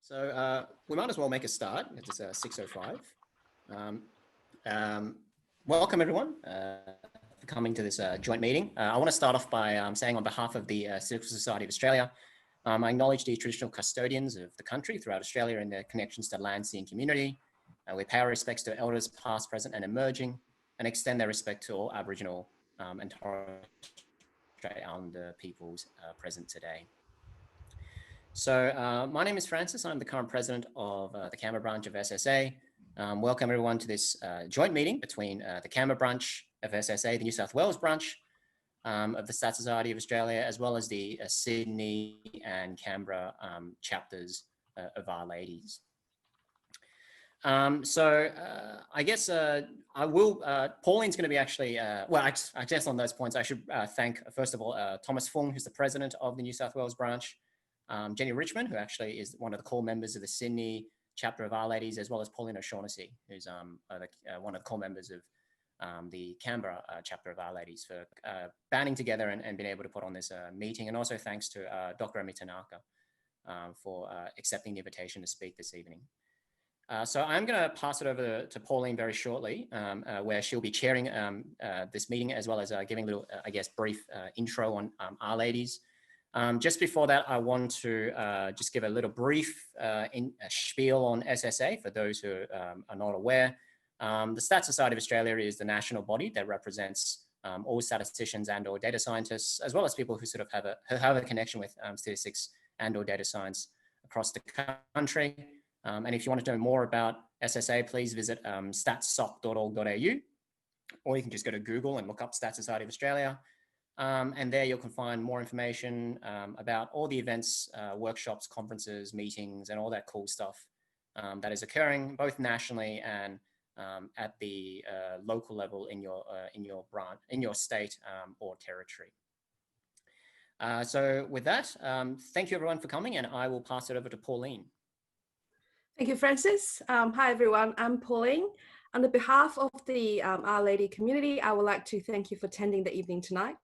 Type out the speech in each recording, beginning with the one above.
So we might as well make a start. It's 6:05. Welcome everyone for coming to this joint meeting. I want to start off by saying on behalf of the Civil Society of Australia, I acknowledge the traditional custodians of the country throughout Australia and their connections to land, sea and community. We pay our respects to elders past, present and emerging, and extend their respect to all Aboriginal and Torres Strait Islander peoples present today. So my name is Francis. I'm the current president of the Canberra branch of SSA. Welcome everyone to this joint meeting between the Canberra branch of SSA, the New South Wales branch of the Stats Society of Australia, as well as the Sydney and Canberra chapters of RLADIES. I guess I will, Pauline's going to be actually, well, I guess on those points, I should thank, first of all, Thomas Fung, who's the president of the New South Wales branch, Jenny Richmond, who actually is one of the core members of the Sydney chapter of RLADIES, as well as Pauline O'Shaughnessy, who's one of the core members of the Canberra chapter of RLADIES, for banding together and being able to put on this meeting. And also thanks to Dr. Tanaka for accepting the invitation to speak this evening. So I'm going to pass it over to Pauline very shortly, where she'll be chairing this meeting, as well as giving a little, I guess, brief intro on RLADIES. Just before that, I want to just give a little brief spiel on SSA for those who are not aware. The Stats Society of Australia is the national body that represents all statisticians and or data scientists, as well as people who sort of have a connection with statistics and or data science across the country. And if you want to know more about SSA, please visit statsoc.org.au, or you can just go to Google and look up Stats Society of Australia. And there you can find more information about all the events, workshops, conferences, meetings, and all that cool stuff that is occurring both nationally and at the local level in your branch, in your state or territory. So with that, thank you everyone for coming, and I will pass it over to Pauline. Thank you, Francis. Hi everyone, I'm Pauline. On behalf of the RLADIES community, I would like to thank you for attending the evening tonight.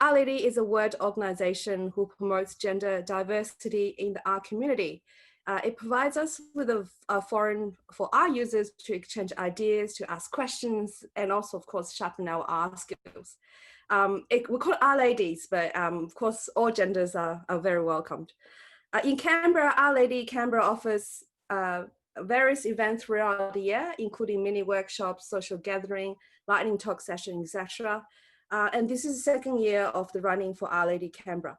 RLADIES is a world organization who promotes gender diversity in the R community. It provides us with a forum for our users to exchange ideas, to ask questions, and also, of course, sharpen our R skills. We call it RLADIES, but of course, all genders are very welcomed. In Canberra, RLADIES Canberra offers various events throughout the year, including mini workshops, social gathering, lightning talk session, etc. And this is the second year of the running for RLADIES Canberra.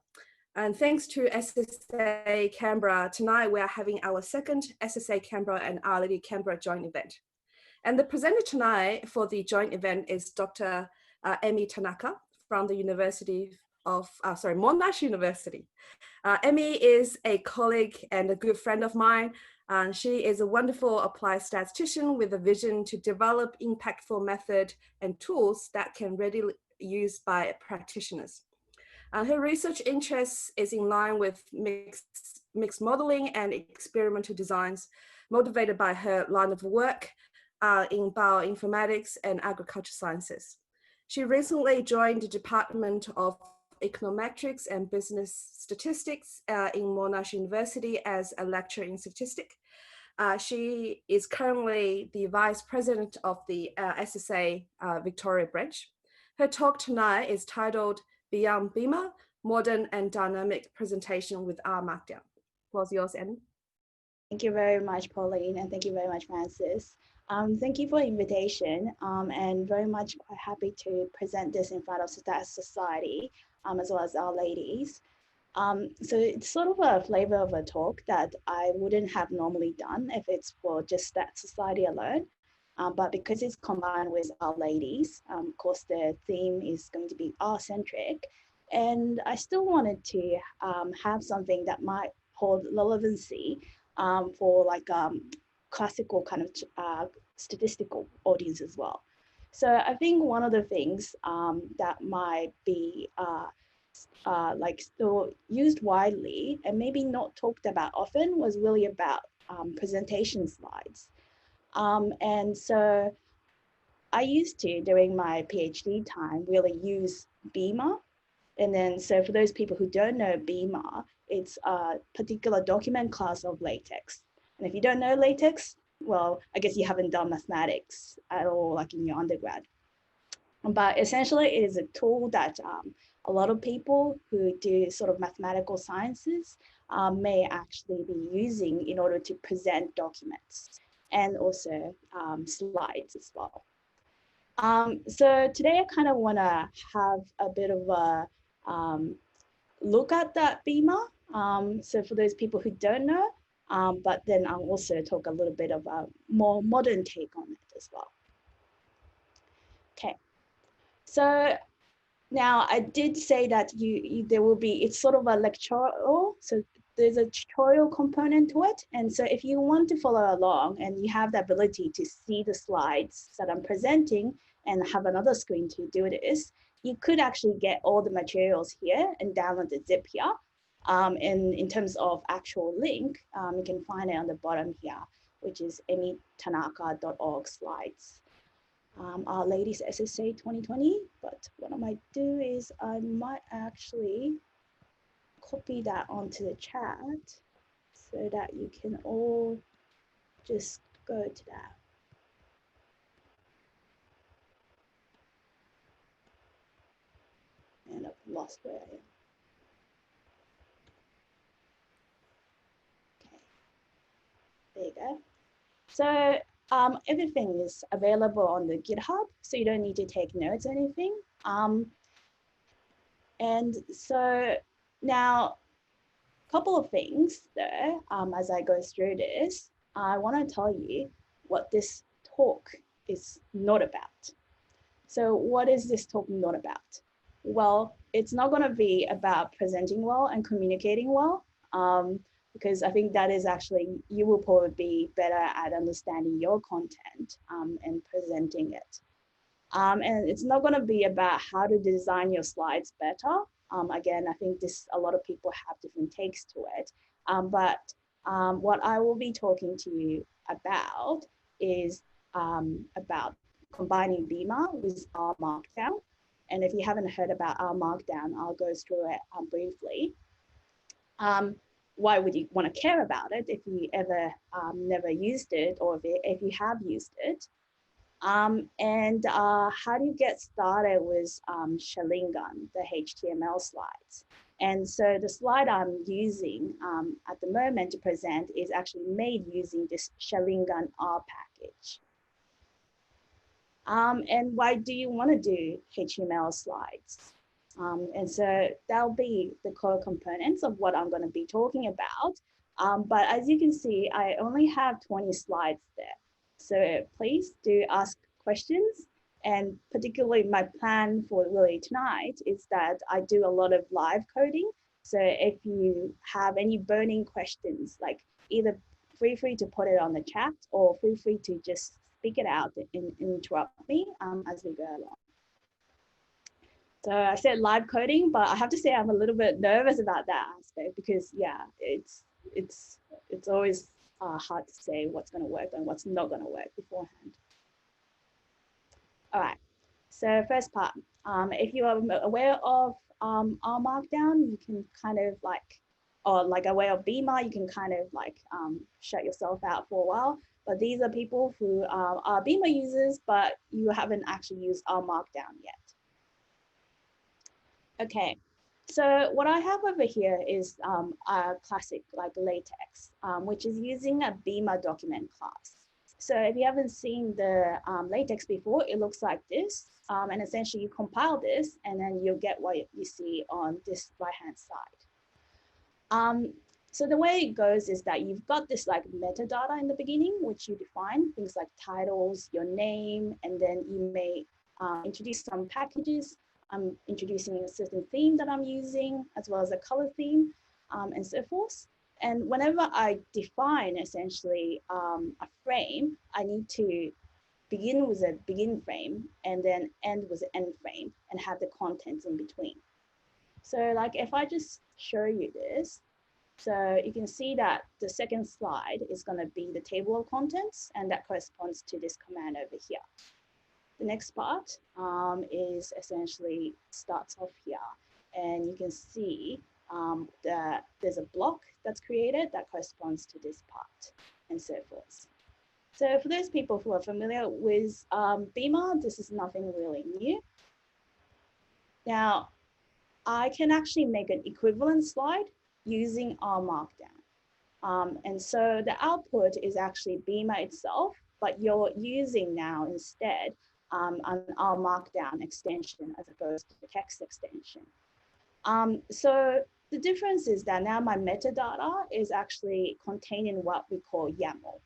And thanks to SSA Canberra, tonight we are having our second SSA Canberra and RLADIES Canberra joint event. And the presenter tonight for the joint event is Dr. Emi Tanaka from the Monash University. Emi is a colleague and a good friend of mine. She is a wonderful applied statistician with a vision to develop impactful methods and tools that can readily used by practitioners. Her research interest is in line with mixed modeling and experimental designs, motivated by her line of work in bioinformatics and agriculture sciences. She recently joined the Department of Econometrics and Business Statistics in Monash University as a lecturer in statistics. She is currently the Vice President of the SSA Victoria branch. Her talk tonight is titled Beyond Beamer, Modern and Dynamic Presentation with R Markdown. Applause yours, Emi. Thank you very much, Pauline, and thank you very much, Francis. Thank you for the invitation, and very much quite happy to present this in front of Stats Society, as well as RLADIES. So it's sort of a flavor of a talk that I wouldn't have normally done if it's for just Stats Society alone. But because it's combined with RLADIES, of course, the theme is going to be R-centric. And I still wanted to have something that might hold relevancy for like classical kind of statistical audience as well. So I think one of the things that might be like still used widely and maybe not talked about often was really about presentation slides. And so I used to, during my PhD time, really use Beamer. And then, so for those people who don't know Beamer, it's a particular document class of LaTeX. And if you don't know LaTeX, well, I guess you haven't done mathematics at all, like in your undergrad. But essentially, it is a tool that a lot of people who do sort of mathematical sciences may actually be using in order to present documents and also slides as well. So today I kind of want to have a bit of a look at that Beamer. So for those people who don't know, but then I'll also talk a little bit of a more modern take on it as well. Okay, so now I did say that there will be, it's sort of a lectural, so there's a tutorial component to it. And so if you want to follow along and you have the ability to see the slides that I'm presenting and have another screen to do this, you could actually get all the materials here and download the zip here. And in terms of actual link, you can find it on the bottom here, which is tanaka.org slides. RLADIES SSA 2020, but what I might do is I might actually copy that onto the chat so that you can all just go to that. And I've lost where I am. Okay, there you go. So everything is available on the GitHub, so you don't need to take notes or anything. And so now, a couple of things there, as I go through this, I want to tell you what this talk is not about. So what is this talk not about? Well, it's not going to be about presenting well and communicating well, because I think that is actually, you will probably be better at understanding your content and presenting it. And it's not going to be about how to design your slides better. Again, I think a lot of people have different takes to it. But what I will be talking to you about is about combining Beamer with R Markdown. And if you haven't heard about R Markdown, I'll go through it briefly. Why would you want to care about it if you ever never used it, or if you have used it? And how do you get started with xaringan, the HTML slides? And so the slide I'm using at the moment to present is actually made using this xaringan R package. And why do you want to do HTML slides? And so that'll be the core components of what I'm going to be talking about. But as you can see, I only have 20 slides there. So please do ask questions. And particularly my plan for really tonight is that I do a lot of live coding. So if you have any burning questions, like either feel free to put it on the chat or feel free to just speak it out and interrupt me as we go along. So I said live coding, but I have to say I'm a little bit nervous about that aspect because yeah, it's always hard to say what's going to work and what's not going to work beforehand. All right, so first part, if you are aware of R Markdown, you can kind of like, or like aware of Beamer, you can kind of like shut yourself out for a while. But these are people who are Beamer users, but you haven't actually used R Markdown yet. Okay, so what I have over here is a classic like LaTeX, which is using a Beamer document class. So if you haven't seen the LaTeX before, it looks like this. And essentially you compile this and then you'll get what you see on this right-hand side. So the way it goes is that you've got this like metadata in the beginning, which you define things like titles, your name, and then you may introduce some packages. I'm introducing a certain theme that I'm using, as well as a color theme and so forth. And whenever I define essentially a frame, I need to begin with a begin frame and then end with an end frame and have the contents in between. So like if I just show you this, so you can see that the second slide is going to be the table of contents, and that corresponds to this command over here. The next part is essentially starts off here, and you can see there's a block that's created that corresponds to this part, and so forth. So for those people who are familiar with Beamer, this is nothing really new. Now, I can actually make an equivalent slide using R Markdown. And so the output is actually Beamer itself, but you're using now instead an R Markdown extension as opposed to the text extension. So the difference is that now my metadata is actually containing what we call YAML.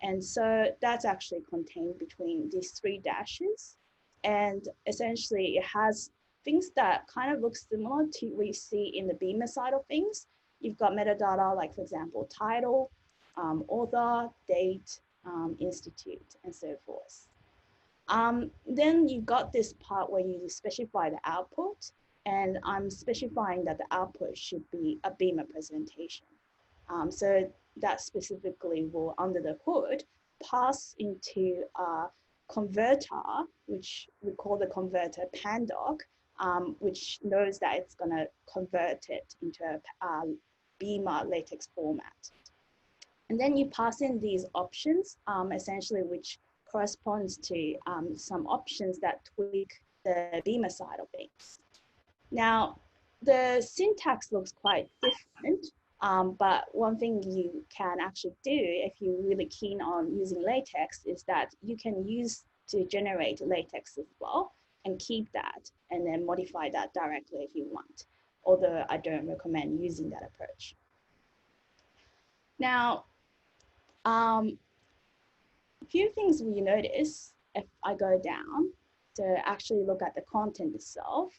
And so that's actually contained between these 3 dashes. And essentially it has things that kind of look similar to what you see in the Beamer side of things. You've got metadata like, for example, title, author, date, institute, and so forth. Then you've got this part where you specify the output, and I'm specifying that the output should be a Beamer presentation. So that specifically will, under the hood, pass into a converter, which we call the converter pandoc, which knows that it's going to convert it into a Beamer LaTeX format. And then you pass in these options, essentially, which corresponds to some options that tweak the Beamer side of things. Now, the syntax looks quite different, but one thing you can actually do if you're really keen on using LaTeX is that you can use to generate LaTeX as well and keep that and then modify that directly if you want, although I don't recommend using that approach. Now, a few things we notice if I go down to actually look at the content itself.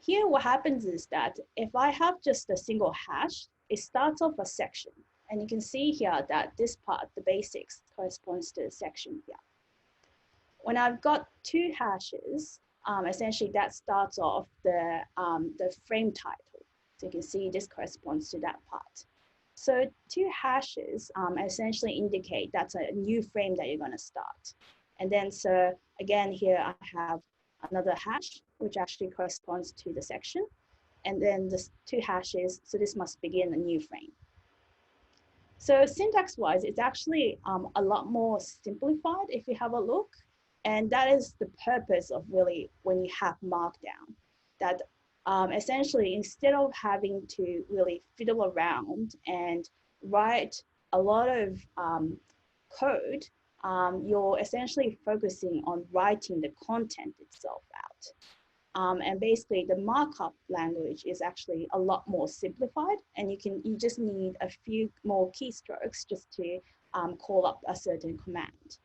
Here what happens is that if I have just a single hash, it starts off a section. And you can see here that this part, the basics, corresponds to the section here. When I've got 2 hashes, essentially that starts off the frame title. So you can see this corresponds to that part. So 2 hashes essentially indicate that's a new frame that you're going to start. And then so again here I have another hash, which actually corresponds to the section. And then the 2 hashes, so this must begin a new frame. So syntax-wise, it's actually a lot more simplified if you have a look. And that is the purpose of really when you have Markdown, that essentially instead of having to really fiddle around and write a lot of code, you're essentially focusing on writing the content itself out. And basically the markup language is actually a lot more simplified, and you just need a few more keystrokes just to call up a certain command.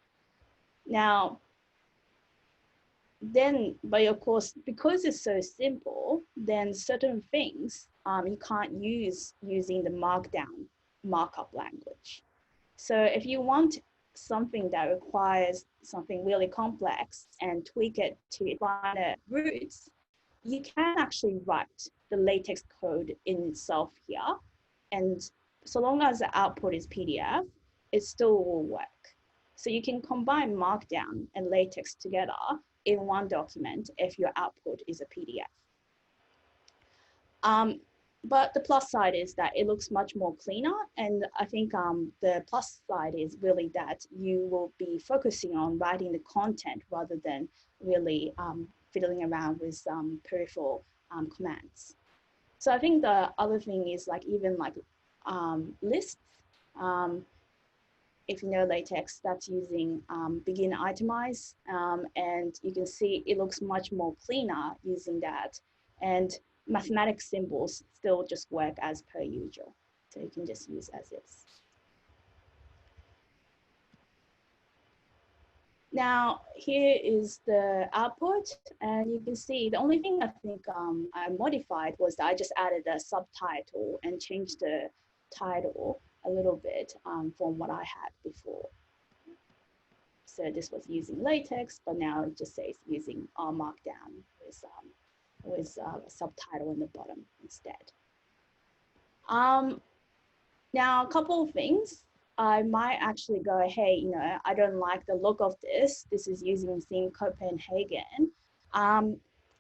Now, then, but of course, because it's so simple, then certain things you can't use using the Markdown markup language. So if you want something that requires something really complex and tweak it to finer roots, you can actually write the LaTeX code in itself here. And so long as the output is PDF, it still will work. So you can combine Markdown and LaTeX together in one document if your output is a PDF. But the plus side is that it looks much more cleaner. And I think the plus side is really that you will be focusing on writing the content rather than really fiddling around with peripheral commands. So I think the other thing is like even like lists. If you know LaTeX, that's using begin itemize. And you can see it looks much more cleaner using that. And mathematics symbols still just work as per usual. So you can just use as is. Now, here is the output, and you can see the only thing I think I modified was that I just added a subtitle and changed the title a little bit from what I had before. So this was using LaTeX, but now it just says using R Markdown with a subtitle in the bottom instead. Now, a couple of things. I might actually go, hey, you know, I don't like the look of this. This is using Theme Copenhagen.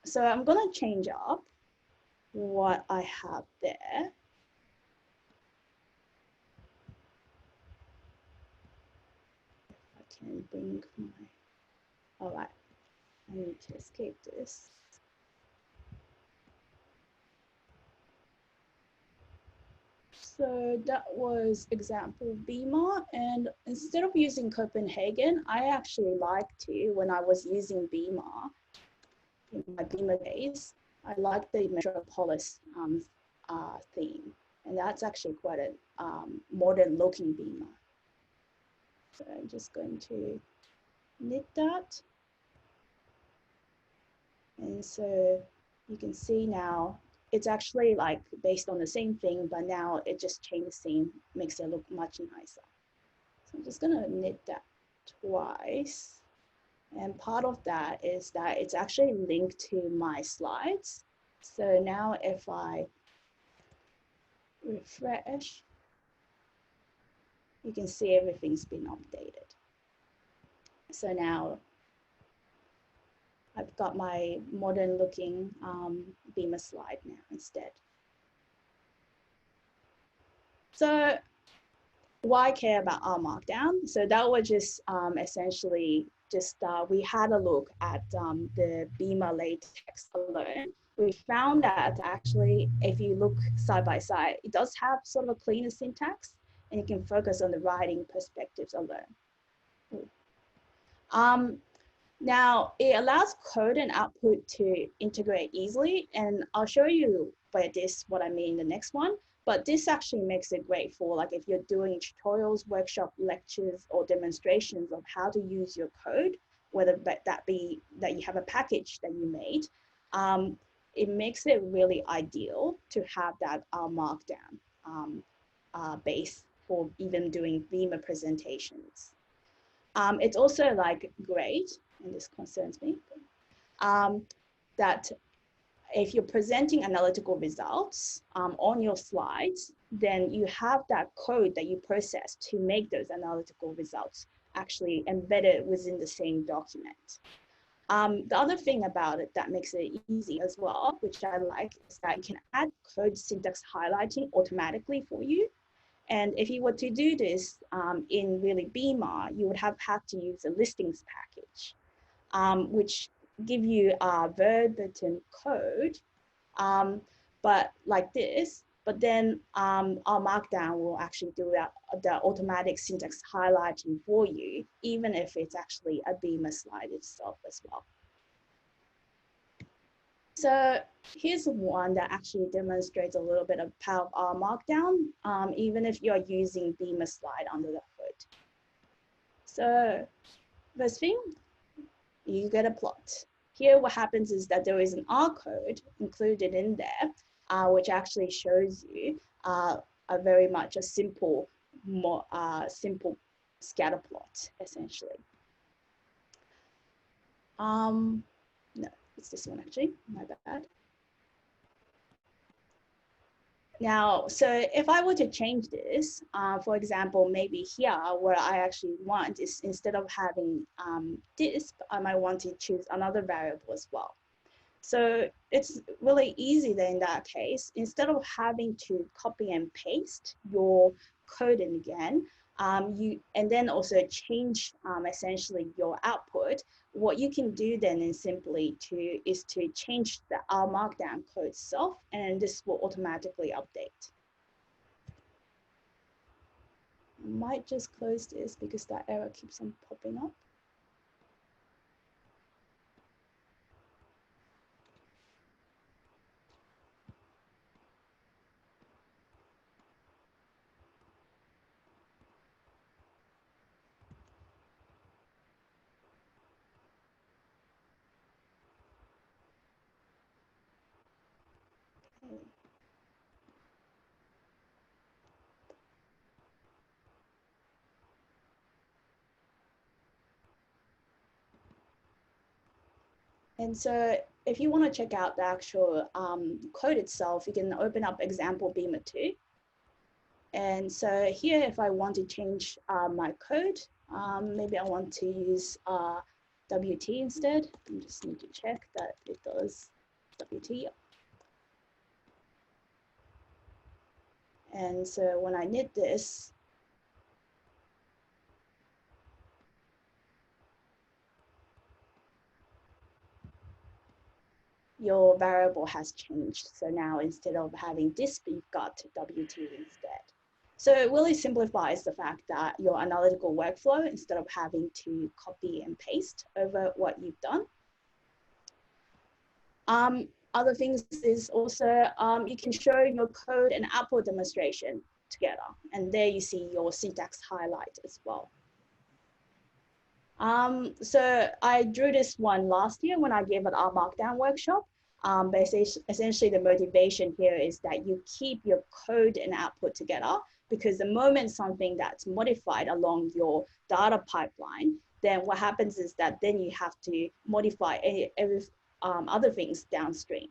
So I'm gonna change up. what I have there. I can bring my, all right, I need to escape this. So that was example Beamer, and instead of using Copenhagen, I actually like to, when I was using Beamer, in my Beamer days, I like the Metropolis theme, and that's actually quite a modern looking Beamer. So I'm just going to knit that. And so you can see now, it's actually like based on the same thing, but now it just changed the scene, makes it look much nicer. So I'm just gonna knit that twice. And part of that is that it's actually linked to my slides. So now if I refresh, you can see everything's been updated. So now I've got my modern looking Beamer slide now instead. So why care about R Markdown? So that was just essentially just, we had a look at the Beamer LaTeX alone. We found that actually, if you look side by side, it does have sort of a cleaner syntax, and you can focus on the writing perspectives alone. Now, it allows code and output to integrate easily, and I'll show you by this what I mean in the next one. But this actually makes it great for like if you're doing tutorials, workshop, lectures, or demonstrations of how to use your code, whether that be that you have a package that you made. It makes it really ideal to have that Markdown base for even doing Beamer presentations. It's also like great, and this concerns me, that if you're presenting analytical results on your slides, then you have that code that you process to make those analytical results actually embedded within the same document. The other thing about it that makes it easy as well, which I like, is that you can add code syntax highlighting automatically for you. And if you were to do this in really Beamer, you would have had to use a listings package, which give you verbatim code, but like this. But then our Markdown will actually do that, the automatic syntax highlighting for you, even if it's actually a Beamer slide itself as well. So here's one that actually demonstrates a little bit of power of R Markdown, even if you're using Beamer slide under the hood. So first thing, you get a plot. Here what happens is that there is an R code included in there, which actually shows you a very much a simple, more simple scatter plot, essentially. No, it's this one actually, my bad. Now, so if I were to change this, for example, maybe here where I actually want is instead of having this, I might want to choose another variable as well. So it's really easy then in that case, instead of having to copy and paste your code in again, and then also change essentially your output, what you can do then is simply to change the R Markdown code itself, and this will automatically update. Might just close this because that error keeps on popping up. Okay. And so if you want to check out the actual code itself, you can open up example Beamer 2. And so here, if I want to change my code, maybe I want to use WT instead. I just need to check that it does WT. And so when I knit this, your variable has changed. So now instead of having this, you've got WT instead. So it really simplifies the fact that your analytical workflow, instead of having to copy and paste over what you've done. Other things is also, you can show your code and output demonstration together. And there you see your syntax highlight as well. So I drew this one last year when I gave an R Markdown workshop. But essentially the motivation here is that you keep your code and output together, because the moment something that's modified along your data pipeline, then what happens is that then you have to modify every other things downstream.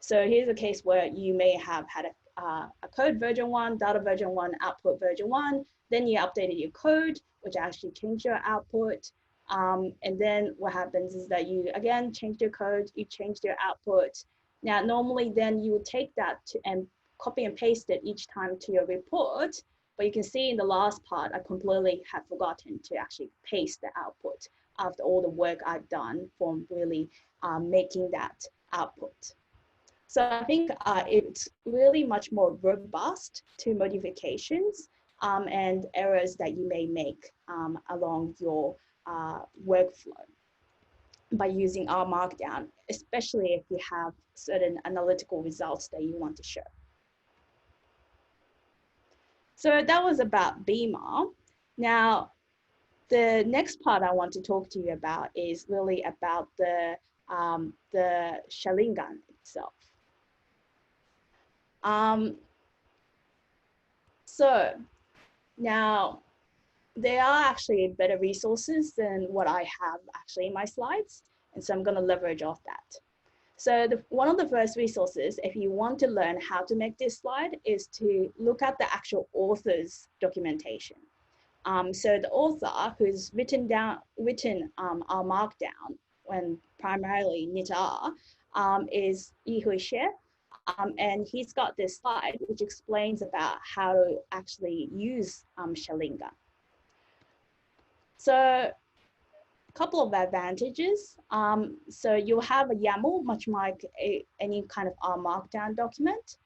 So here's a case where you may have had a code version 1, data version 1, output version 1, then you updated your code, which actually changed your output. And then what happens is that you, again, change your code, you change your output. Now, normally then you would take that and copy and paste it each time to your report. But you can see in the last part, I completely had forgotten to actually paste the output after all the work I've done from really making that output. So I think it's really much more robust to modifications and errors that you may make along your workflow by using R Markdown, especially if you have certain analytical results that you want to show. So that was about Beamer. Now, the next part I want to talk to you about is really about the xaringan itself. So now there are actually better resources than what I have actually in my slides. And so I'm going to leverage off that. So one of the first resources, if you want to learn how to make this slide, is to look at the actual author's documentation. So the author who's written R Markdown, when primarily knit R, is Yihui Xie. And he's got this slide which explains about how to actually use xaringan. So a couple of advantages. So you'll have a YAML, much like any kind of R Markdown document.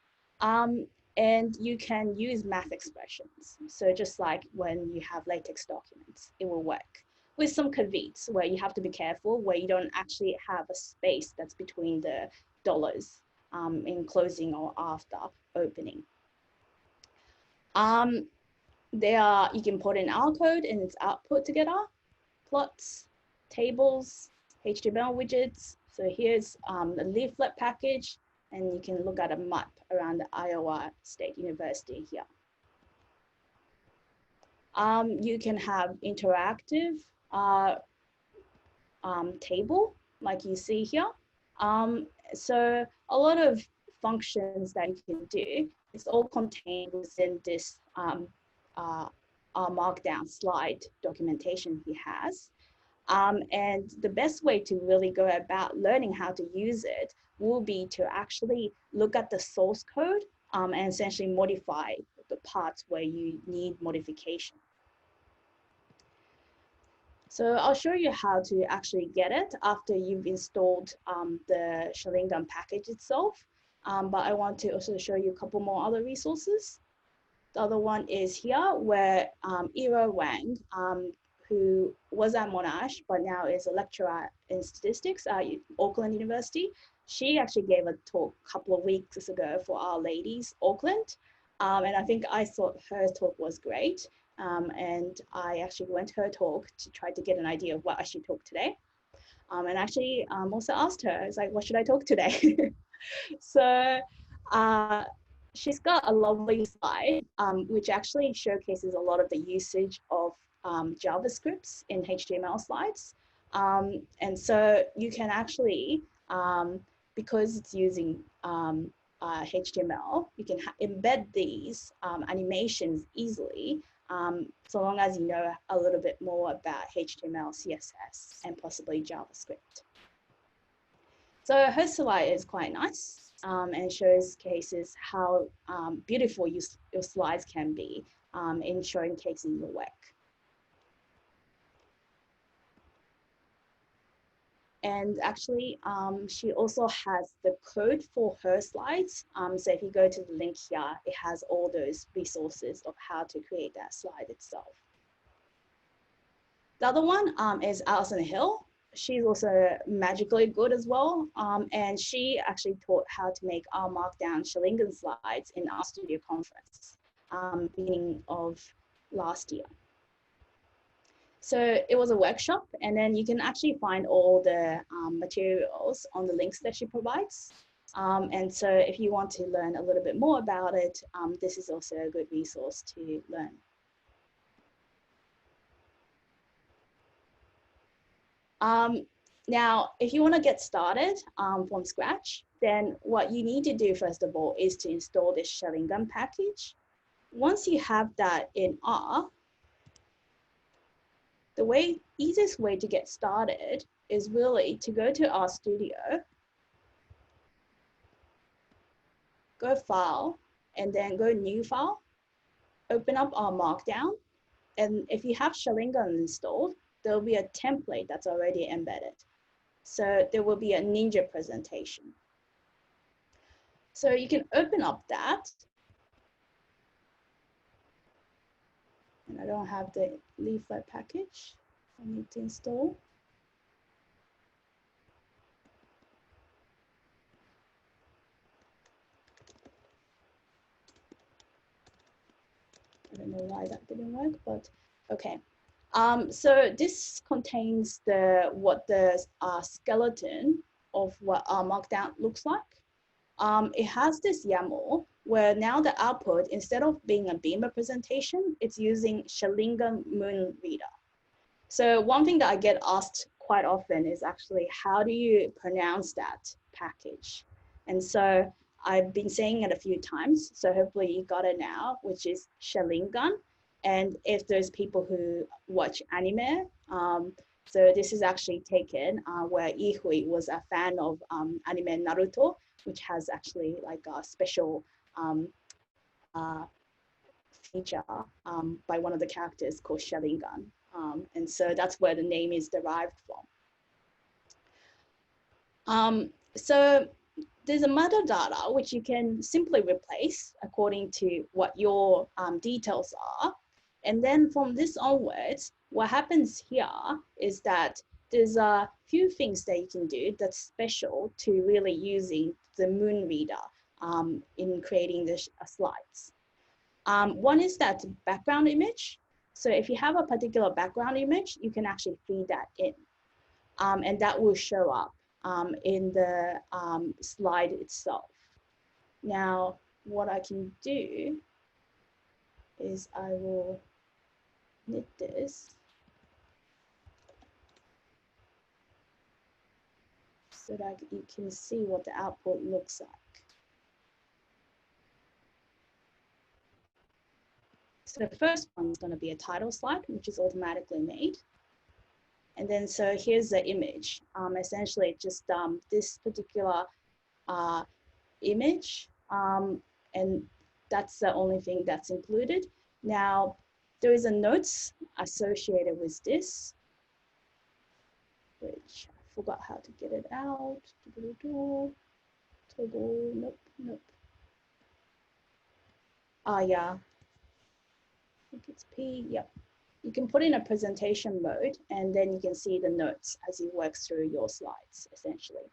And you can use math expressions. So just like when you have LaTeX documents, it will work. With some caveats where you have to be careful, where you don't actually have a space that's between the dollars in closing or after opening. You can put in R code and its output together, plots, tables, HTML widgets. So here's the leaflet package, and you can look at a map around the Iowa State University here. You can have interactive table like you see here. So a lot of functions that you can do, it's all contained within this R Markdown slide documentation he has. And the best way to really go about learning how to use it will be to actually look at the source code and essentially modify the parts where you need modification. So I'll show you how to actually get it after you've installed the xaringan package itself. But I want to also show you a couple more other resources. The other one is here where Ira Wang, who was at Monash, but now is a lecturer in statistics at Auckland University. She actually gave a talk a couple of weeks ago for RLADIES Auckland. And I think I thought her talk was great. And I actually went to her talk to try to get an idea of what I should talk today. And actually also asked her, it's like, what should I talk today? So she's got a lovely slide, which actually showcases a lot of the usage of JavaScripts in HTML slides. And so you can actually, because it's using HTML, you can embed these animations easily, so long as you know a little bit more about HTML, CSS, and possibly JavaScript. So her slide is quite nice. and showcases how beautiful your slides can be in showcasing your work. And actually, she also has the code for her slides. So if you go to the link here, it has all those resources of how to create that slide itself. The other one is Alison Hill. She's also magically good as well. And she actually taught how to make R Markdown xaringan slides in our studio conference, beginning of last year. So it was a workshop, and then you can actually find all the materials on the links that she provides. And so if you want to learn a little bit more about it, this is also a good resource to learn. Now, if you want to get started from scratch, then what you need to do, first of all, is to install this xaringan package. Once you have that in R, the easiest way to get started is really to go to R Studio, go File, and then go New File, open up R Markdown, and if you have xaringan installed, there will be a template that's already embedded. So there will be a ninja presentation. So you can open up that. And I don't have the leaflet package I need to install. I don't know why that didn't work, but okay. So this contains what the skeleton of what our Markdown looks like. It has this YAML where now the output, instead of being a Beamer presentation, it's using xaringan Moon Reader. So one thing that I get asked quite often is actually, how do you pronounce that package? And so I've been saying it a few times, so hopefully you got it now, which is xaringan. And if there's people who watch anime, so this is actually taken where Ihui was a fan of anime Naruto, which has actually like a special feature by one of the characters called xaringan. And so that's where the name is derived from. So there's a metadata which you can simply replace according to what your details are. And then from this onwards, what happens here is that there's a few things that you can do that's special to really using the Moon Reader in creating the slides. One is that background image. So if you have a particular background image, you can actually feed that in. And that will show up in the slide itself. Now, what I can do is I will knit this so that you can see what the output looks like. So the first one is going to be a title slide, which is automatically made. And then so here's the image. Essentially, just this particular image, and that's the only thing that's included. Now, there is a notes associated with this, which I forgot how to get it out. Toggle, nope. Yeah, I think it's P, yep. You can put in a presentation mode, and then you can see the notes as you work through your slides, essentially.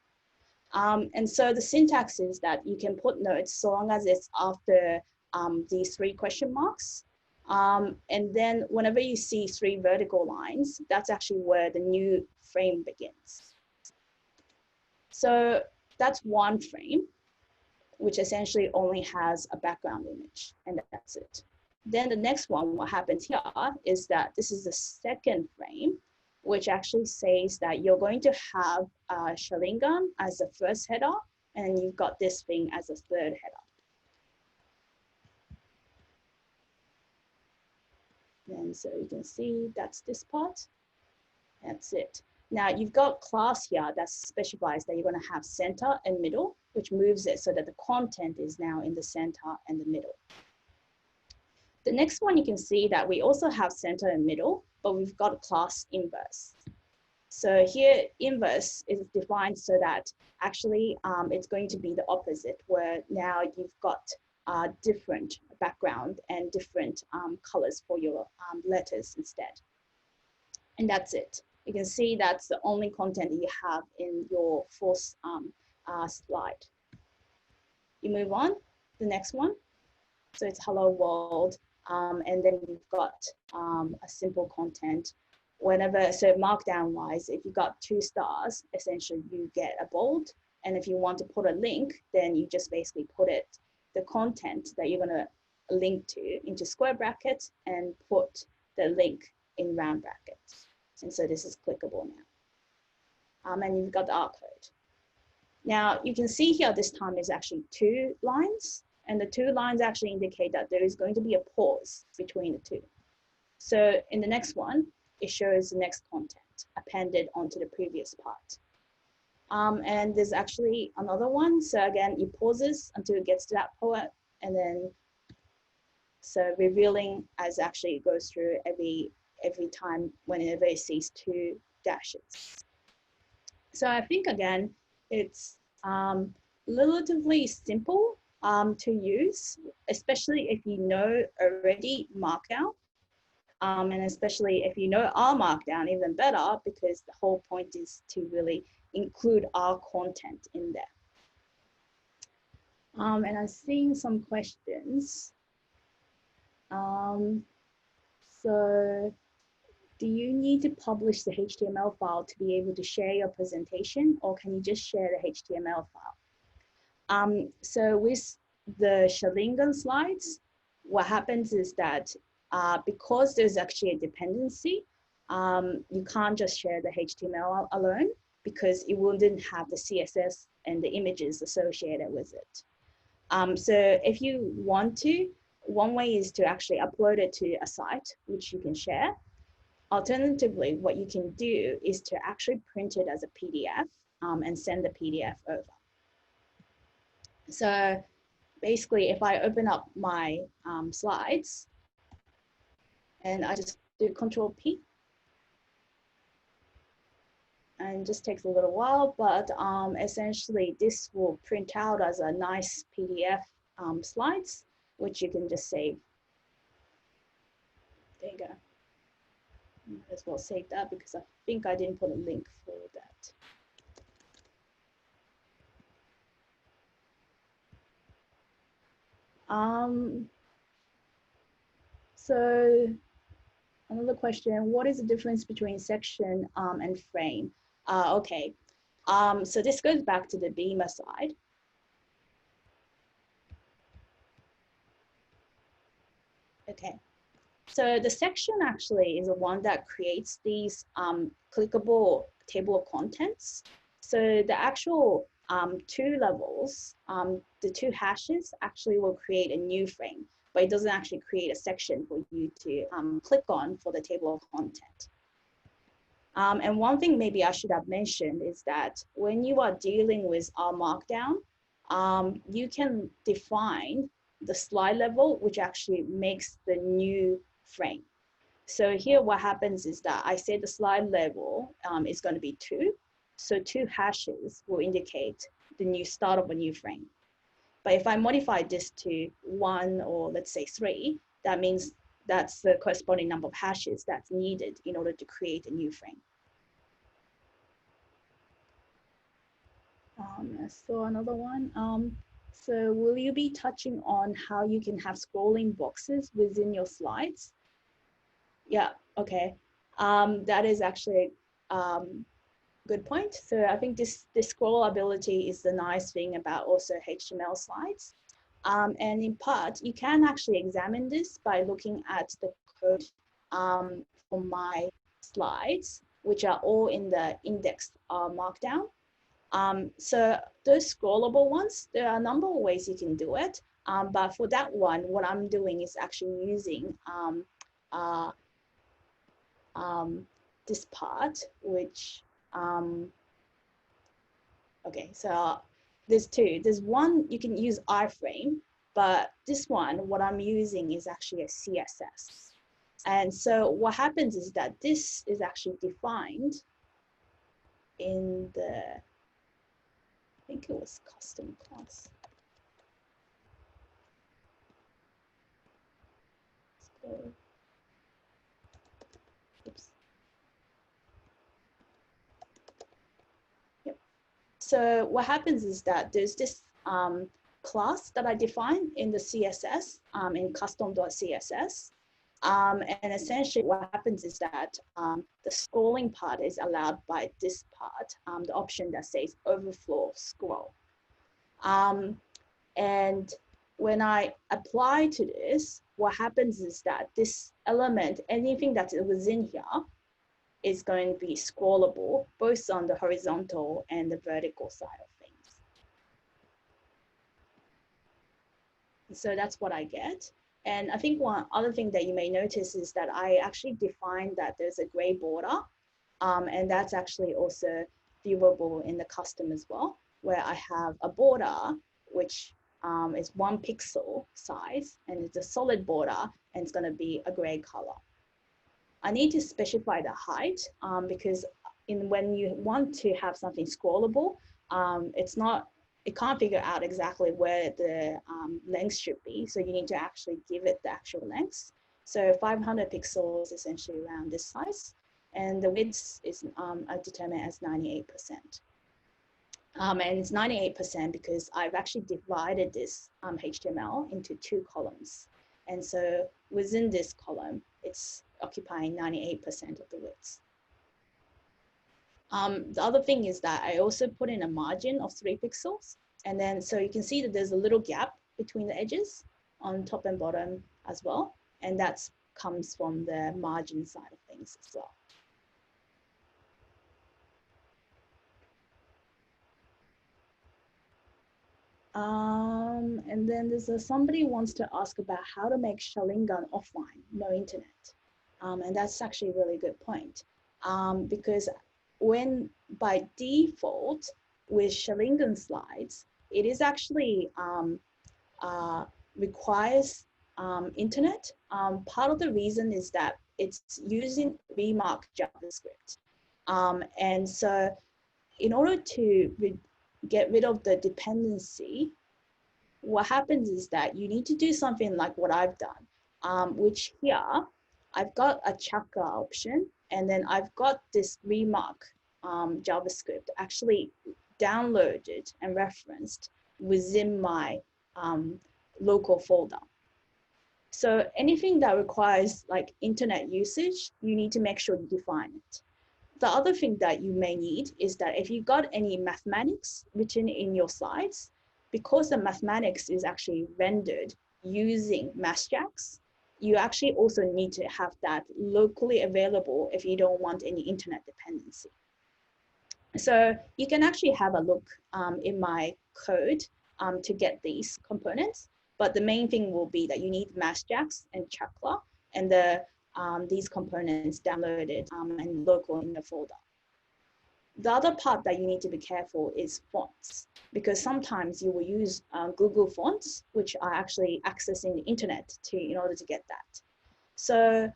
And so the syntax is that you can put notes so long as it's after these 3 question marks. And then whenever you see 3 vertical lines, that's actually where the new frame begins. So that's one frame, which essentially only has a background image, and that's it. Then the next one, what happens here is that this is the second frame, which actually says that you're going to have xaringan as the first header, and you've got this thing as a third header. And so you can see that's this part. That's it. Now you've got class here that specifies that you're going to have center and middle, which moves it so that the content is now in the center and the middle. The next one, you can see that we also have center and middle, but we've got class inverse. So here inverse is defined so that actually it's going to be the opposite, where now you've got different background and different colors for your letters instead. And that's it. You can see that's the only content that you have in your fourth slide. You move on, the next one. So it's hello world. And then you've got a simple content. Whenever, so markdown wise, if you got 2 stars, essentially you get a bold. And if you want to put a link, then you just basically put it, the content that you're gonna link to into square brackets and put the link in round brackets. And so this is clickable now. And you've got the R code. Now you can see here this time is actually 2 lines. And the 2 lines actually indicate that there is going to be a pause between the 2. So in the next one, it shows the next content appended onto the previous part. And there's actually another one. So again, it pauses until it gets to that part. And then, so revealing as actually it goes through every time whenever it sees 2 dashes. So I think again, it's relatively simple to use, especially if you know already Markdown, and especially if you know R Markdown, even better, because the whole point is to really include our content in there. And I'm seeing some questions. So do you need to publish the HTML file to be able to share your presentation, or can you just share the HTML file? So with the xaringan slides, what happens is that because there's actually a dependency, you can't just share the HTML alone because it wouldn't have the CSS and the images associated with it. So if you want to, one way is to actually upload it to a site, which you can share. Alternatively, what you can do is to actually print it as a PDF and send the PDF over. So basically, if I open up my slides and I just do Control P, and it just takes a little while, but essentially this will print out as a nice PDF slides, which you can just save. There you go. Might as well save that because I think I didn't put a link for that. So another question, what is the difference between section and frame? Okay, so this goes back to the Beamer side. Okay, so the section actually is the one that creates these clickable table of contents. So the actual 2 levels, the 2 hashes actually will create a new frame, but it doesn't actually create a section for you to click on for the table of content. And one thing maybe I should have mentioned is that when you are dealing with R Markdown, you can define the slide level, which actually makes the new frame. So here what happens is that I say the slide level is going to be 2. So 2 hashes will indicate the new start of a new frame. But if I modify this to 1 or let's say 3, that means that's the corresponding number of hashes that's needed in order to create a new frame. I saw another one. So will you be touching on how you can have scrolling boxes within your slides? Yeah, okay. That is actually good point. So I think this scrollability is the nice thing about also HTML slides. And in part, you can actually examine this by looking at the code for my slides, which are all in the indexed Markdown. So those scrollable ones, there are a number of ways you can do it. But for that one, what I'm doing is actually using this part, which Okay, so there's two. There's one, you can use iframe, but this one, what I'm using is actually a CSS. And so what happens is that this is actually defined in the, I think it was custom class. Let's go. Oops. Yep. So what happens is that there's this class that I define in the CSS, in custom.css. And essentially what happens is that the scrolling part is allowed by this part, the option that says overflow scroll. And when I apply to this, what happens is that this element, anything that was in here, is going to be scrollable, both on the horizontal and the vertical side of things. So that's what I get. And I think one other thing that you may notice is that I actually defined that there's a gray border, and that's actually also viewable in the custom as well, where I have a border which is 1 pixel size, and it's a solid border, and it's going to be a gray color. I need to specify the height because when you want to have something scrollable, it can't figure out exactly where the length should be. So you need to actually give it the actual length. So 500 pixels essentially around this size. And the width is determined as 98%. And it's 98% because I've actually divided this HTML into 2 columns. And so within this column, it's occupying 98% of the width. The other thing is that I also put in a margin of 3 pixels. And then so you can see that there's a little gap between the edges on top and bottom as well. And that comes from the margin side of things as well. And then there's somebody wants to ask about how to make xaringan offline, no internet. And that's actually a really good point. Because when by default with xaringan slides, it is actually requires internet. Part of the reason is that it's using remark JavaScript. And so in order to get rid of the dependency, what happens is that you need to do something like what I've done, which here, I've got a chakra option, and then I've got this remark JavaScript actually downloaded and referenced within my local folder. So anything that requires like internet usage, you need to make sure you define it. The other thing that you may need is that if you got any mathematics written in your slides, because the mathematics is actually rendered using MathJax, you actually also need to have that locally available if you don't want any internet dependency. So you can actually have a look in my code to get these components, but the main thing will be that you need MathJax and Chakra and these components downloaded and local in the folder. The other part that you need to be careful is fonts, because sometimes you will use Google fonts, which are actually accessing the internet in order to get that. So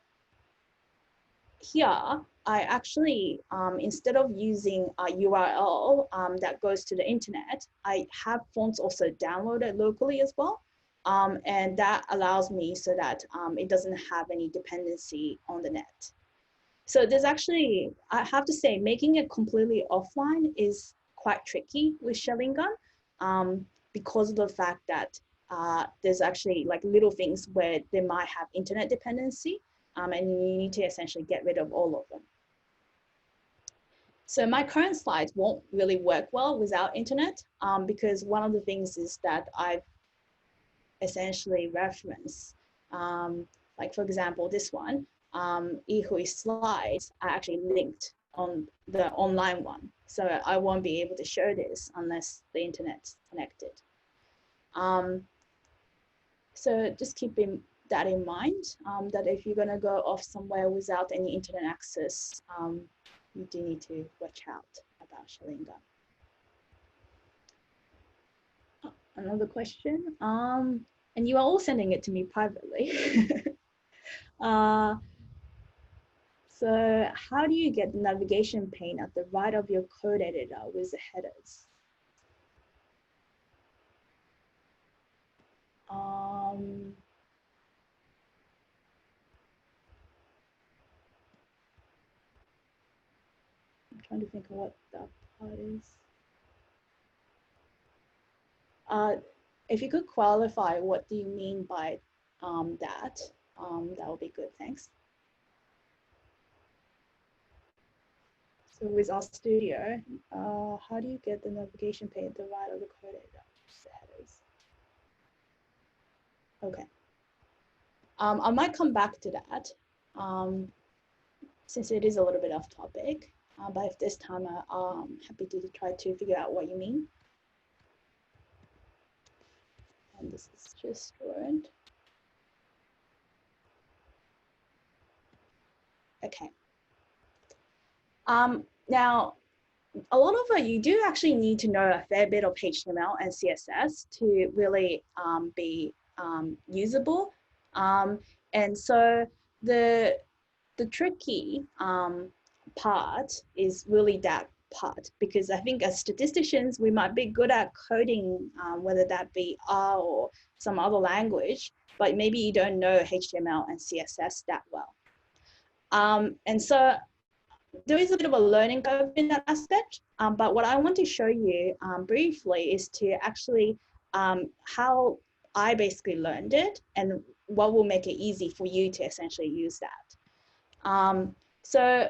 here, I actually, instead of using a URL that goes to the internet, I have fonts also downloaded locally as well. And that allows me so that it doesn't have any dependency on the net. So there's actually, I have to say, making it completely offline is quite tricky with xaringan because of the fact that there's actually like little things where they might have internet dependency and you need to essentially get rid of all of them. So my current slides won't really work well without internet because one of the things is that I've essentially referenced, like for example, this one, Ihui's slides are actually linked on the online one. So I won't be able to show this unless the internet's connected. So just keeping that in mind, that if you're gonna go off somewhere without any internet access, you do need to watch out about xaringan. Another question, and you are all sending it to me privately. So how do you get the navigation pane at the right of your code editor with the headers? I'm trying to think of what that part is. If you could qualify, what do you mean by that? That would be good, thanks. So with our studio, how do you get the navigation pane at the right of the code editor? Headers. Okay. I might come back to that since it is a little bit off topic. But if this time, I'm happy to try to figure out what you mean. And this is just word. Okay. Now, a lot of you do actually need to know a fair bit of HTML and CSS to really be usable. And so the tricky part is really that part, because I think as statisticians, we might be good at coding, whether that be R or some other language, but maybe you don't know HTML and CSS that well. And so there is a bit of a learning curve in that aspect, but what I want to show you briefly is to actually how I basically learned it and what will make it easy for you to essentially use that. So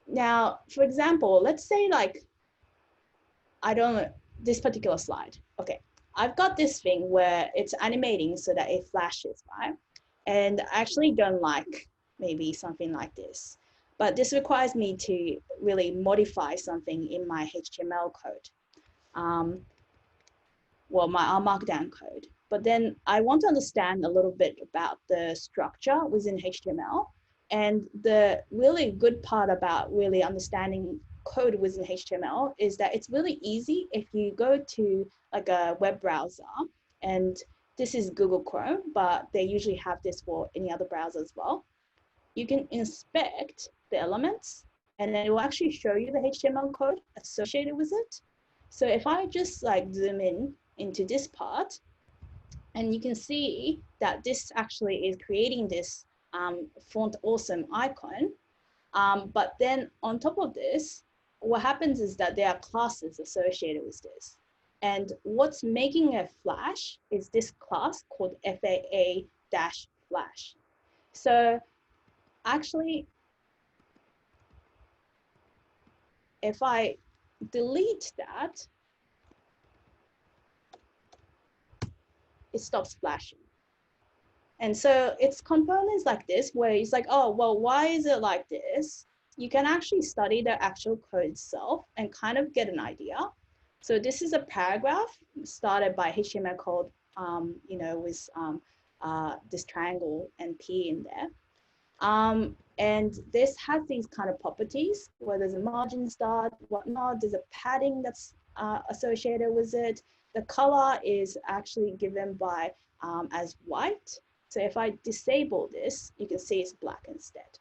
now, for example, let's say like, I don't know, this particular slide. Okay, I've got this thing where it's animating so that it flashes, right? And I actually don't like maybe something like this. But this requires me to really modify something in my HTML code, well, my R Markdown code. But then I want to understand a little bit about the structure within HTML. And the really good part about really understanding code within HTML is that it's really easy if you go to like a web browser, and this is Google Chrome, but they usually have this for any other browser as well. You can inspect the elements, and then it will actually show you the HTML code associated with it. So if I just like zoom in into this part, and you can see that this actually is creating this font awesome icon. But then on top of this, what happens is that there are classes associated with this. And what's making a flash is this class called FAA-flash. So actually, if I delete that, it stops flashing. And so it's components like this where it's like, oh, well, why is it like this? You can actually study the actual code itself and kind of get an idea. So this is a paragraph started by HTML code, you know, with this triangle and P in there. And this has these kind of properties where there's a margin start, whatnot, there's a padding that's associated with it. The color is actually given by as white. So if I disable this, you can see it's black instead.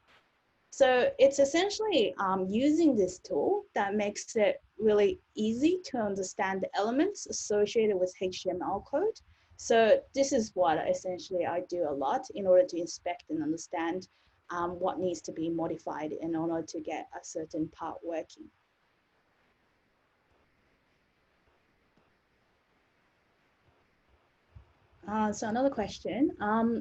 So it's essentially using this tool that makes it really easy to understand the elements associated with HTML code. So this is what essentially I do a lot in order to inspect and understand what needs to be modified in order to get a certain part working. So another question.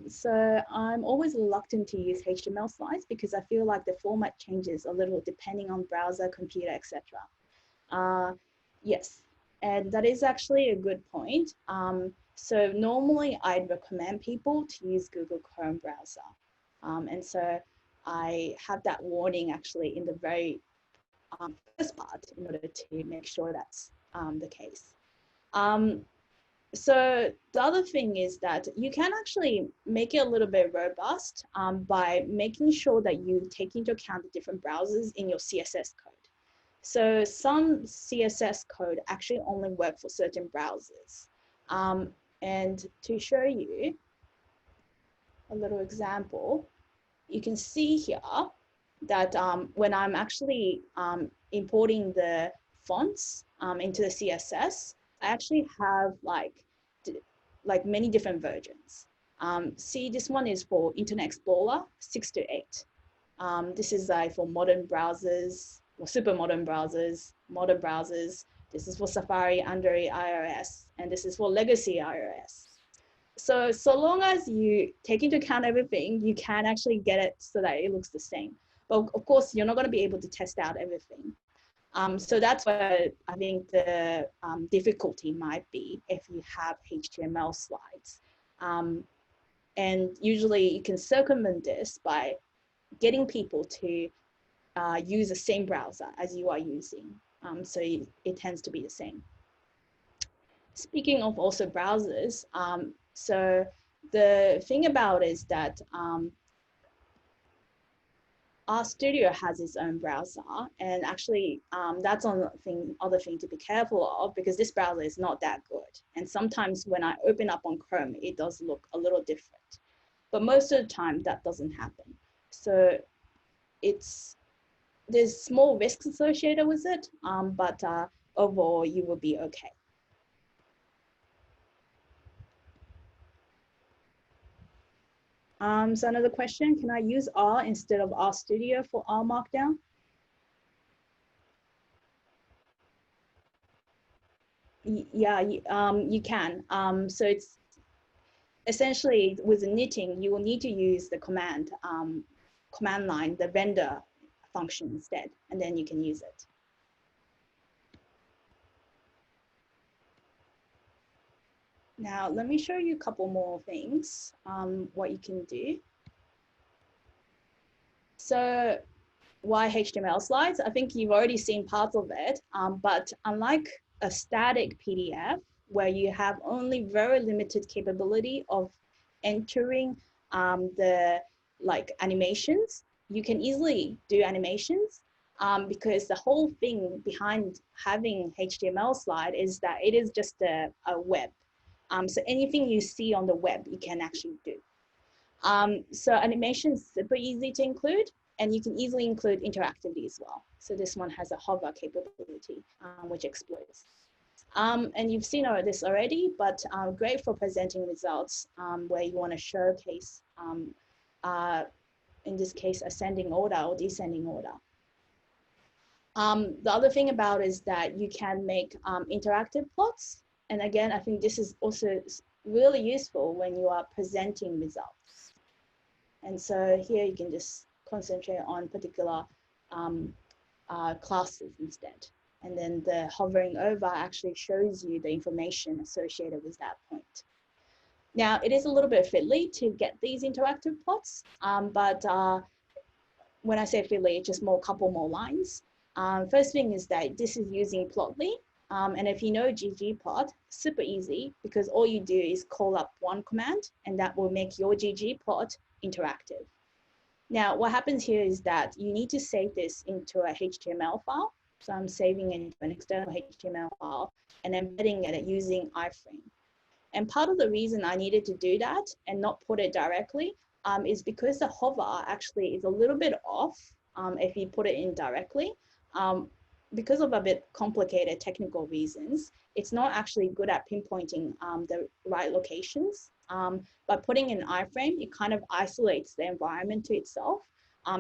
So I'm always reluctant to use HTML slides because I feel like the format changes a little depending on browser, computer, etc. Yes, and that is actually a good point. So normally I'd recommend people to use Google Chrome browser. And so I have that warning actually in the very first part in order to make sure that's the case. So the other thing is that you can actually make it a little bit robust by making sure that you take into account the different browsers in your CSS code. So some CSS code actually only work for certain browsers. And to show you a little example, you can see here that when I'm actually importing the fonts into the CSS, I actually have like many different versions. See, this one is for Internet Explorer 6 to 8. This is like for modern browsers, or super modern browsers, modern browsers. This is for Safari, Android, iOS, and this is for legacy iOS. So long as you take into account everything, you can actually get it so that it looks the same. But of course, you're not going to be able to test out everything. So that's where I think the difficulty might be if you have HTML slides. And usually you can circumvent this by getting people to use the same browser as you are using. So it tends to be the same. Speaking of also browsers, so the thing about it is that RStudio has its own browser, and actually that's other thing to be careful of, because this browser is not that good. And sometimes when I open up on Chrome, it does look a little different. But most of the time that doesn't happen. So there's small risks associated with it, but overall you will be okay. So another question, can I use R instead of RStudio for R Markdown? Yeah, you can. So it's essentially with the knitting, you will need to use the command line, the render function instead, and then you can use it. Now, let me show you a couple more things, what you can do. So why HTML slides? I think you've already seen parts of it, but unlike a static PDF where you have only very limited capability of entering the animations, you can easily do animations because the whole thing behind having HTML slide is that it is just a web. So anything you see on the web, you can actually do. So animation is super easy to include, and you can easily include interactivity as well. So this one has a hover capability, which exploits. And you've seen this already, but great for presenting results where you want to showcase, in this case, ascending order or descending order. The other thing about is that you can make interactive plots. And again, I think this is also really useful when you are presenting results. And so here you can just concentrate on particular classes instead. And then the hovering over actually shows you the information associated with that point. Now, it is a little bit fiddly to get these interactive plots, but when I say fiddly, it's just a couple more lines. First thing is that this is using Plotly. And if you know ggplot, super easy, because all you do is call up one command and that will make your ggplot interactive. Now, what happens here is that you need to save this into a HTML file. So I'm saving it into an external HTML file and embedding it using iframe. And part of the reason I needed to do that and not put it directly is because the hover actually is a little bit off if you put it in directly. Because of a bit complicated technical reasons, it's not actually good at pinpointing the right locations. By putting in iframe, it kind of isolates the environment to itself.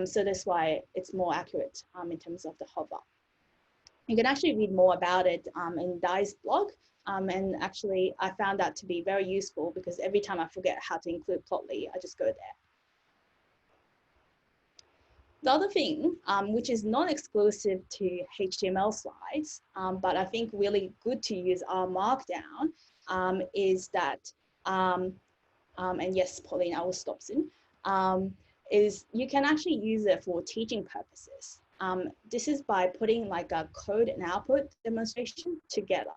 So that's why it's more accurate in terms of the hover. You can actually read more about it in Dai's blog. And actually, I found that to be very useful because every time I forget how to include Plotly, I just go there. The other thing, which is not exclusive to HTML slides, but I think really good to use R Markdown, is that, and yes, Pauline, I will stop soon, is you can actually use it for teaching purposes. This is by putting like a code and output demonstration together.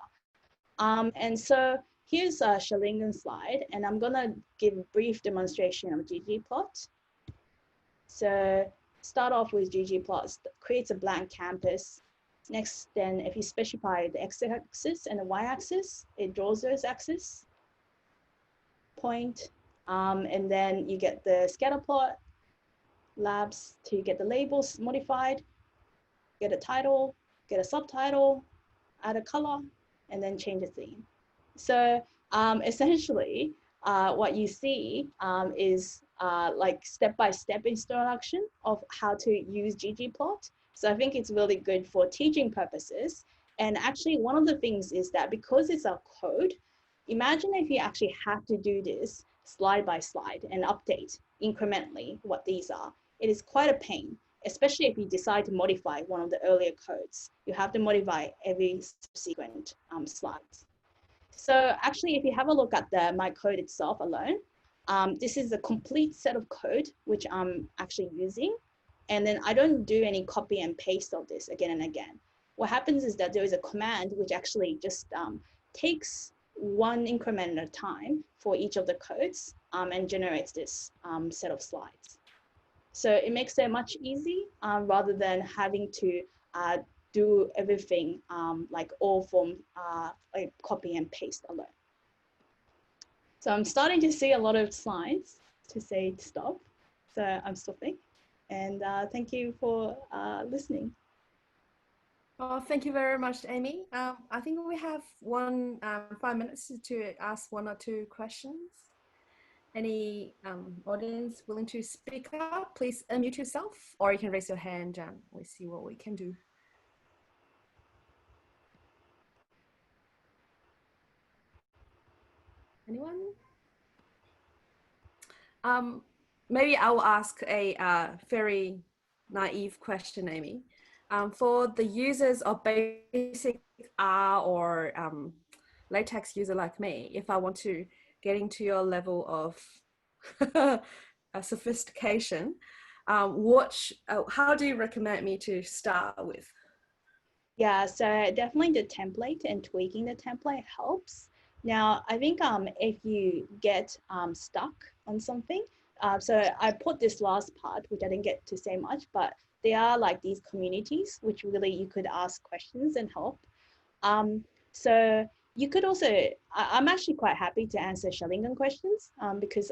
And so here's a xaringan slide, and I'm gonna give a brief demonstration of ggplot. So start off with ggplot, creates a blank canvas. Next, then if you specify the x-axis and the y-axis, it draws those axes, point, and then you get the scatter plot, labs to get the labels modified, get a title, get a subtitle, add a color, and then change the theme. So essentially, what you see is like step-by-step introduction of how to use ggplot. So I think it's really good for teaching purposes. And actually, one of the things is that because it's a code, imagine if you actually have to do this slide by slide and update incrementally what these are. It is quite a pain, especially if you decide to modify one of the earlier codes. You have to modify every subsequent slides. So actually, if you have a look at my code itself alone, this is a complete set of code which I'm actually using. And then I don't do any copy and paste of this again and again. What happens is that there is a command which actually just takes one increment at a time for each of the codes and generates this set of slides. So it makes it much easy rather than having to do everything like all from like copy and paste alone. So I'm starting to see a lot of signs to say stop. So I'm stopping. And thank you for listening. Oh, thank you very much, Amy. I think we have 5 minutes to ask 1 or 2 questions. Any audience willing to speak up, please unmute yourself, or you can raise your hand and we'll see what we can do. Anyone? Maybe I will ask a very naive question, Amy. For the users of basic R or LaTeX user like me, if I want to get into your level of sophistication, how do you recommend me to start with? Yeah, so definitely the template and tweaking the template helps. Now, I think if you get stuck on something, so I put this last part, which I didn't get to say much, but they are like these communities, which really you could ask questions and help. So you could also, I'm actually quite happy to answer xaringan questions because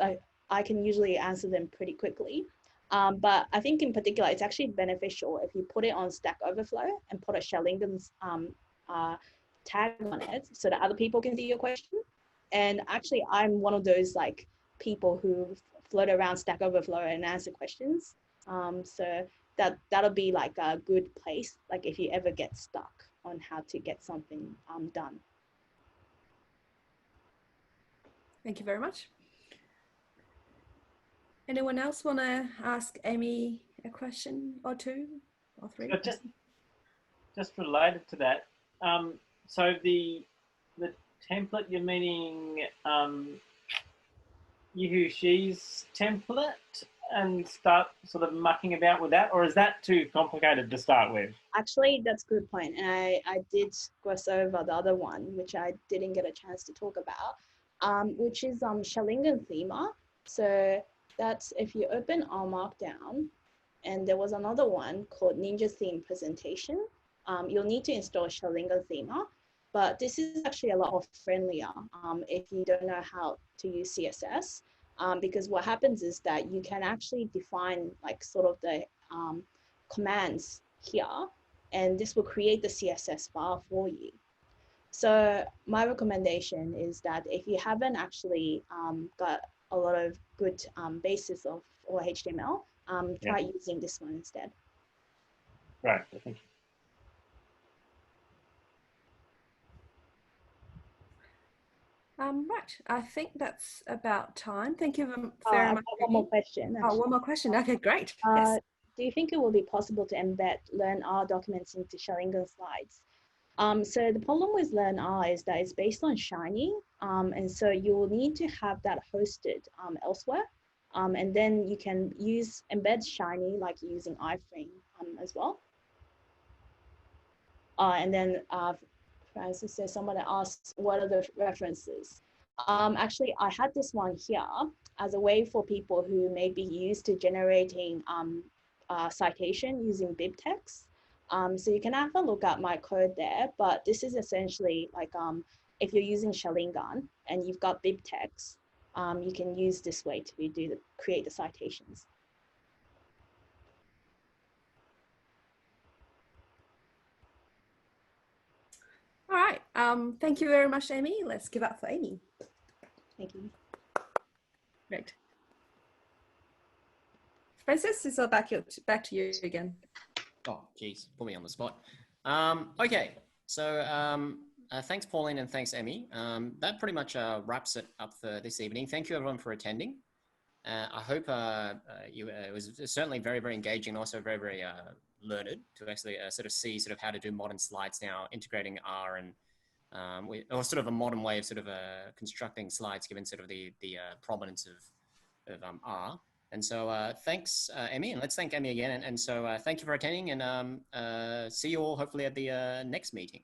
I can usually answer them pretty quickly. But I think in particular, it's actually beneficial if you put it on Stack Overflow and put a xaringan tag on it so that other people can see your question. And actually, I'm one of those like people who float around Stack Overflow and answer questions. So that'll be like a good place, like if you ever get stuck on how to get something done. Thank you very much. Anyone else want to ask Amy a question or 2 or 3? Just related to that. So the template, you're meaning She's template and start sort of mucking about with that, or is that too complicated to start with? Actually, that's a good point. And I did gloss over the other one, which I didn't get a chance to talk about, which is xaringan thema. So that's if you open R Markdown, and there was another one called Ninja Theme Presentation. You'll need to install xaringan thema, but this is actually a lot more friendlier if you don't know how to use CSS, because what happens is that you can actually define like sort of the commands here, and this will create the CSS file for you. So my recommendation is that if you haven't actually got a lot of good basis of or HTML, try using this one instead. Right, thank you. Right, I think that's about time. Thank you very much. One more question. Oh, one more question. Okay, great. Yes. Do you think it will be possible to embed Learn R documents into xaringan slides? So the problem with Learn R is that it's based on Shiny, and so you will need to have that hosted elsewhere, and then you can embed Shiny like using iframe as well. And then Francis says someone asked, what are the references? Actually, I had this one here as a way for people who may be used to generating citation using BibTeX. So you can have a look at my code there, but this is essentially like if you're using xaringan and you've got BibTeX, you can use this way to create the citations. All right. Thank you very much, Amy. Let's give up for Amy. Thank you. Great. Francis, it's all back to you again. Oh, geez, put me on the spot. Okay, so thanks, Pauline, and thanks, Emmy. That pretty much wraps it up for this evening. Thank you, everyone, for attending. I hope it was certainly very, very engaging, also very, very learned to actually sort of see sort of how to do modern slides now, integrating R and or sort of a modern way of sort of constructing slides, given sort of the prominence of R. And so thanks, Emmy, and let's thank Emmy again. And so thank you for attending, and see you all hopefully at the next meeting.